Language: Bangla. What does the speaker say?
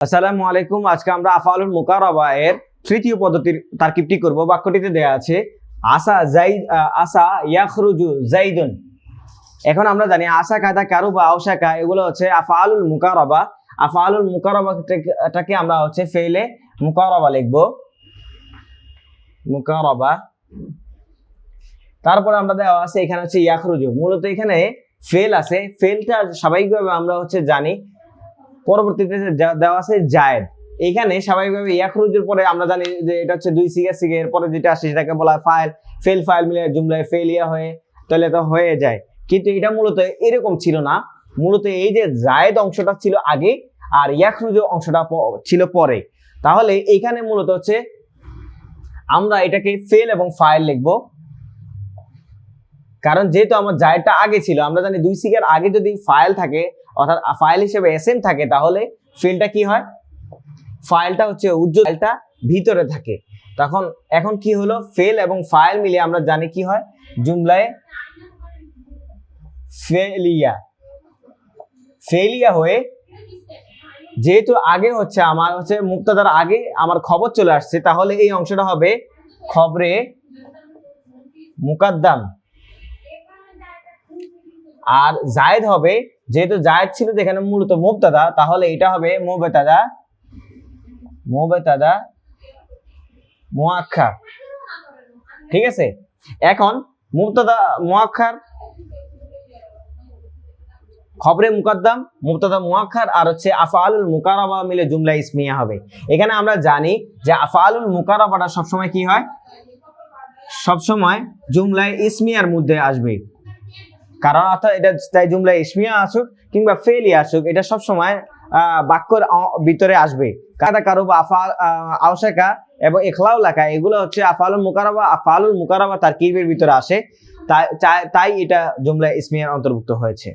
আসসালামু আলাইকুম। আজকে আমরা আফআলুল মুকাররাবা এর তৃতীয় পদ্ধতির তারকিবটি করব। বাক্যটিতে দেয়া আছে আসা ইয়াখরুজু যাইদুন। এখন আমরা জানি আসা কাদা কারুবা আওশাকা এগুলো হচ্ছে আফআলুল মুকাররাবা। আফআলুল মুকাররাবাটাকে আমরা হচ্ছে ফেলে মুকাররাবা লিখব, মুকাররাবা। তারপরে আমরা দেওয়া আছে এখানে হচ্ছে ইয়াখরুজু। মূলত এখানে ফেল আছে, ফেলটা স্বাভাবিকভাবে আমরা হচ্ছে জানি পরবর্তীতে দেওয়া আছে জায়েদ। এখানে স্বাভাবিকভাবে ইয়াখরুজুর পরে আমরা জানি যে এটা হচ্ছে দুই সিগা এর পরে যেটা আসে সেটাকে বলা হয় ফাইল। ফেল ফাইল মিলে জুমলায় ফেলিয়া হয়ে তাহলে তো হয়ে যায়, কিন্তু এটা মূলত এরকম ছিল না। মূলত এই যে জায়েদ অংশটা ছিল আগে আর ইয়াখরুজু অংশটা ছিল পরে। তাহলে এখানে মূলত হচ্ছে আমরা এটাকে ফেল এবং ফাইল লিখব, কারণ যেহেতু আমার জায়েদটা আগে ছিল। আমরা জানি দুই সিগার আগে যদি ফাইল থাকে অর্থাৎ ফাইল হিসেবে এসএম থাকে তাহলে ফেলটা কি হয়, ফাইলটা হচ্ছে উজ্জ্বল, ফাইলটা ভিতরে থাকে। তখন এখন কি হলো, ফেল এবং ফাইল মিলে আমরা জানি কি হয়, জুমলায় ফেলিয়া হয়ে যেহেতু আগে হচ্ছে আমার হচ্ছে মুক্তাদার আগে আমার খবর চলে আসছে, তাহলে এই অংশটা হবে খবরে মুকাদ্দাম। আর জায়েদ হবে, যেহেতু জায়েদ ছিল যেখানে মূলত মুবতাদা, তাহলে এটা হবে মুবতাদা মুআক্খার। ঠিক আছে, এখন মুবতাদা মুআক্খার, খবরে মুকাদ্দাম, মুবতাদা মুআক্খার আর হচ্ছে আফআলুল মুকাররাবা মিলে জুমলা ইসমিয়া হবে। এখানে আমরা জানি যে আফআলুল মুকাররাবাটা সবসময় কি হয়, সবসময় জুমলায় ইসমিয়ার মধ্যে আসবে। কারণ অর্থাৎ এটা তাই জুমলা ইসমিয়া আসুক কিংবা ফেলি আসুক, এটা সবসময় বাক্যের ভিতরে আসবে। কাদা কারুবা আওশাকা এবং ইখলাউ লাকা এগুলো হচ্ছে আফআলুল মুকাররাবা তারকিবের ভিতরে আসে, তাই এটা জুমলা ইসমিয়ার অন্তর্ভুক্ত হয়েছে।